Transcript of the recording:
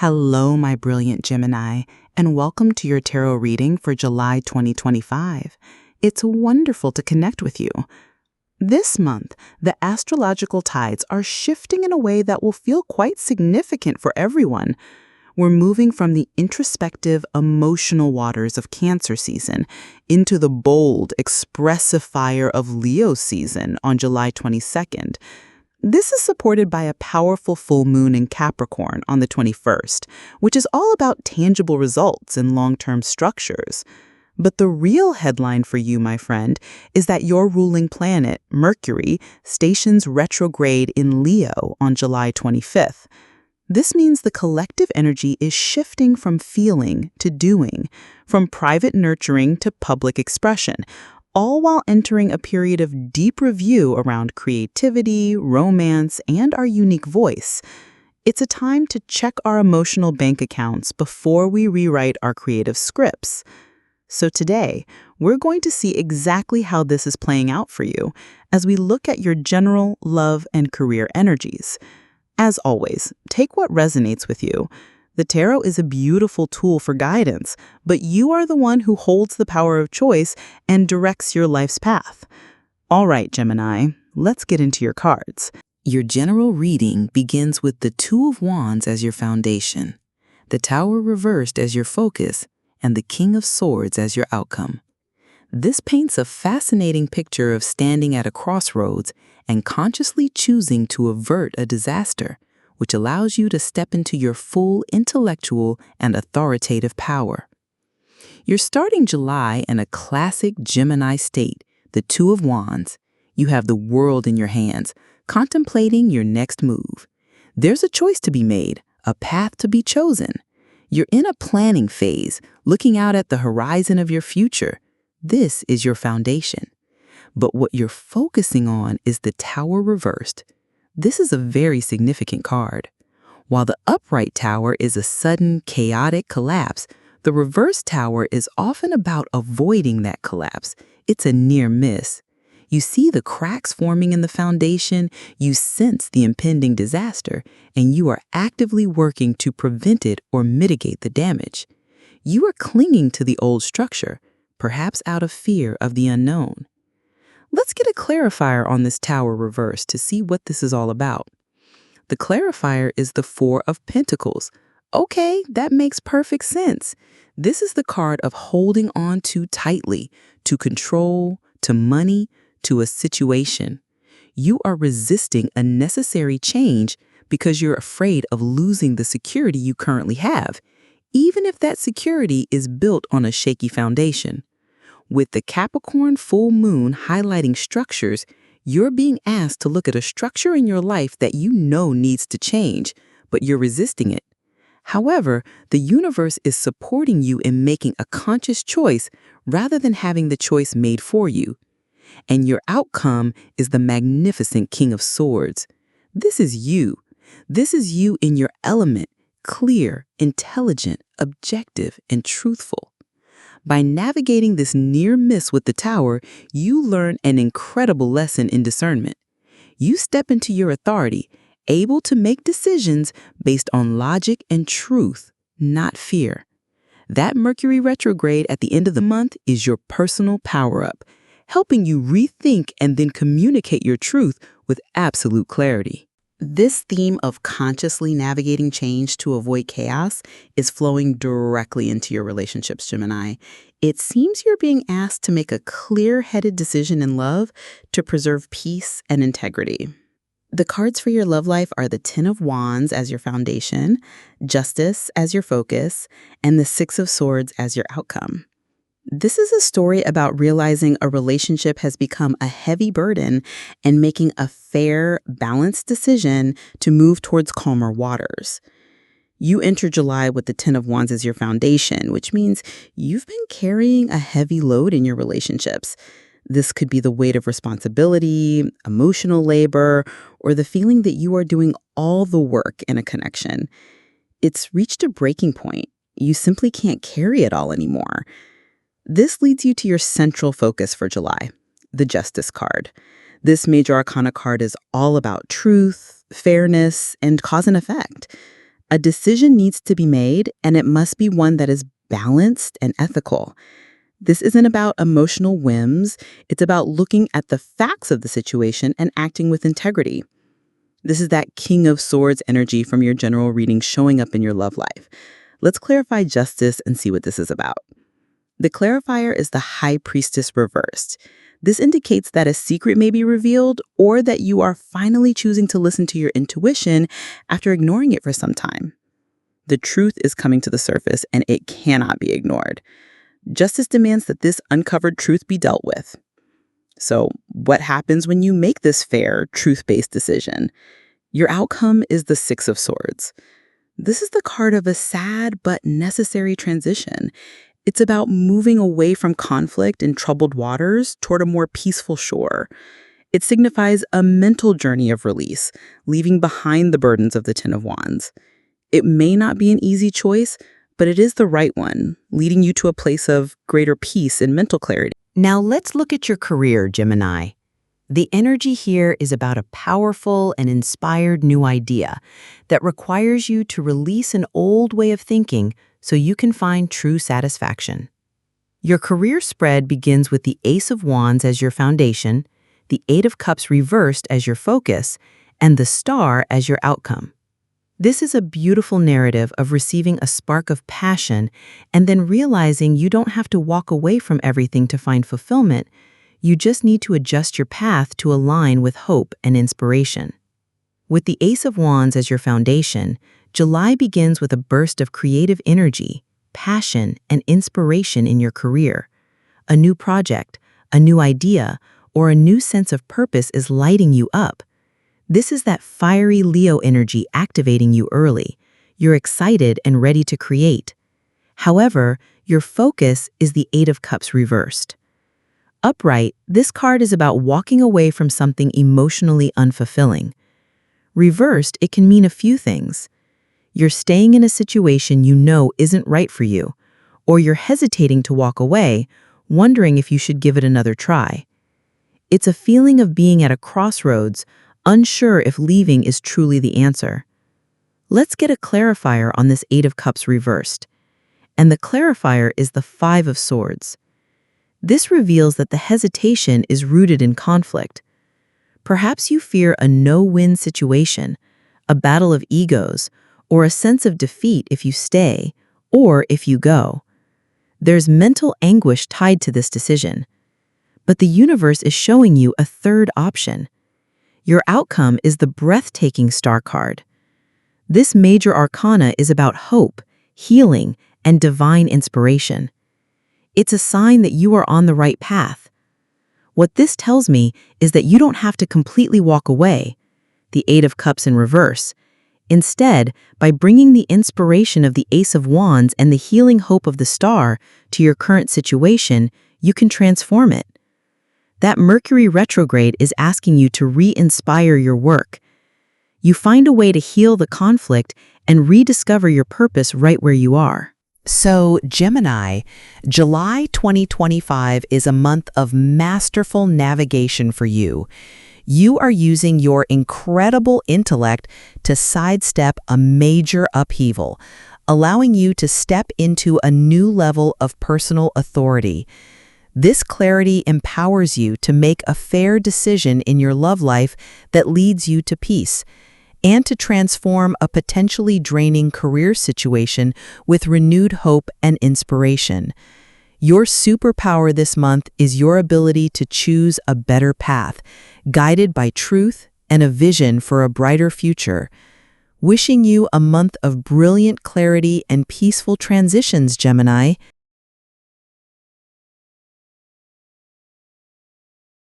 Hello, my brilliant Gemini, and welcome to your tarot reading for July 2025. It's wonderful to connect with you. This month, the astrological tides are shifting in a way that will feel quite significant for everyone. We're moving from the introspective, emotional waters of Cancer season into the bold, expressive fire of Leo season on July 22nd. This is supported by a powerful full moon in Capricorn on the 21st, which is all about tangible results and long-term structures. But the real headline for you, my friend, is that your ruling planet, Mercury, stations retrograde in Leo on July 25th. This means the collective energy is shifting from feeling to doing, from private nurturing to public expression, all while entering a period of deep review around creativity, romance, and our unique voice. It's a time to check our emotional bank accounts before we rewrite our creative scripts. So today, we're going to see exactly how this is playing out for you as we look at your general love and career energies. As always, take what resonates with you. The tarot is a beautiful tool for guidance, but you are the one who holds the power of choice and directs your life's path. All right, Gemini, let's get into your cards. Your general reading begins with the Two of Wands as your foundation, the Tower reversed as your focus, and the King of Swords as your outcome. This paints a fascinating picture of standing at a crossroads and consciously choosing to avert a disaster, which allows you to step into your full intellectual and authoritative power. You're starting July in a classic Gemini state, the Two of Wands. You have the world in your hands, contemplating your next move. There's a choice to be made, a path to be chosen. You're in a planning phase, looking out at the horizon of your future. This is your foundation. But what you're focusing on is the Tower reversed. This is a very significant card. While the upright tower is a sudden, chaotic collapse, the reverse tower is often about avoiding that collapse. It's a near miss. You see the cracks forming in the foundation, you sense the impending disaster, and you are actively working to prevent it or mitigate the damage. You are clinging to the old structure, perhaps out of fear of the unknown. Let's get a clarifier on this tower reverse to see what this is all about. The clarifier is the Four of Pentacles. Okay, that makes perfect sense. This is the card of holding on too tightly, to control, to money, to a situation. You are resisting a necessary change because you're afraid of losing the security you currently have, even if that security is built on a shaky foundation. With the Capricorn Full Moon highlighting structures, you're being asked to look at a structure in your life that you know needs to change, but you're resisting it. However, the universe is supporting you in making a conscious choice rather than having the choice made for you. And your outcome is the magnificent King of Swords. This is you. This is you in your element, clear, intelligent, objective, and truthful. By navigating this near miss with the Tower, you learn an incredible lesson in discernment. You step into your authority, able to make decisions based on logic and truth, not fear. That Mercury retrograde at the end of the month is your personal power-up, helping you rethink and then communicate your truth with absolute clarity. This theme of consciously navigating change to avoid chaos is flowing directly into your relationships, Gemini. It seems you're being asked to make a clear-headed decision in love to preserve peace and integrity. The cards for your love life are the Ten of Wands as your foundation, Justice as your focus, and the Six of Swords as your outcome. This is a story about realizing a relationship has become a heavy burden and making a fair, balanced decision to move towards calmer waters. You enter July with the Ten of Wands as your foundation, which means you've been carrying a heavy load in your relationships. This could be the weight of responsibility, emotional labor, or the feeling that you are doing all the work in a connection. It's reached a breaking point. You simply can't carry it all anymore. This leads you to your central focus for July, the Justice card. This major arcana card is all about truth, fairness, and cause and effect. A decision needs to be made, and it must be one that is balanced and ethical. This isn't about emotional whims. It's about looking at the facts of the situation and acting with integrity. This is that King of Swords energy from your general reading showing up in your love life. Let's clarify justice and see what this is about. The clarifier is the High Priestess reversed. This indicates that a secret may be revealed or that you are finally choosing to listen to your intuition after ignoring it for some time. The truth is coming to the surface and it cannot be ignored. Justice demands that this uncovered truth be dealt with. So, what happens when you make this fair, truth-based decision? Your outcome is the Six of Swords. This is the card of a sad but necessary transition. It's about moving away from conflict in troubled waters toward a more peaceful shore. It signifies a mental journey of release, leaving behind the burdens of the Ten of Wands. It may not be an easy choice, but it is the right one, leading you to a place of greater peace and mental clarity. Now let's look at your career, Gemini. The energy here is about a powerful and inspired new idea that requires you to release an old way of thinking so you can find true satisfaction. Your career spread begins with the Ace of Wands as your foundation, the Eight of Cups reversed as your focus, and the Star as your outcome. This is a beautiful narrative of receiving a spark of passion and then realizing you don't have to walk away from everything to find fulfillment. You just need to adjust your path to align with hope and inspiration. With the Ace of Wands as your foundation, July begins with a burst of creative energy, passion, and inspiration in your career. A new project, a new idea, or a new sense of purpose is lighting you up. This is that fiery Leo energy activating you early. You're excited and ready to create. However, your focus is the Eight of Cups reversed. Upright, this card is about walking away from something emotionally unfulfilling. Reversed, it can mean a few things. You're staying in a situation you know isn't right for you, or you're hesitating to walk away, wondering if you should give it another try. It's a feeling of being at a crossroads, unsure if leaving is truly the answer. Let's get a clarifier on this Eight of Cups reversed. And the clarifier is the Five of Swords. This reveals that the hesitation is rooted in conflict. Perhaps you fear a no-win situation, a battle of egos, or a sense of defeat if you stay or if you go. There's mental anguish tied to this decision. But the universe is showing you a third option. Your outcome is the breathtaking Star card. This major arcana is about hope, healing, and divine inspiration. It's a sign that you are on the right path. What this tells me is that you don't have to completely walk away, the Eight of Cups in reverse. Instead, by bringing the inspiration of the Ace of Wands and the healing hope of the Star to your current situation, you can transform it. That Mercury retrograde is asking you to re-inspire your work. You find a way to heal the conflict and rediscover your purpose right where you are. So, Gemini, July 2025 is a month of masterful navigation for you. You are using your incredible intellect to sidestep a major upheaval, allowing you to step into a new level of personal authority. This clarity empowers you to make a fair decision in your love life that leads you to peace, and to transform a potentially draining career situation with renewed hope and inspiration. Your superpower this month is your ability to choose a better path, guided by truth and a vision for a brighter future. Wishing you a month of brilliant clarity and peaceful transitions, Gemini.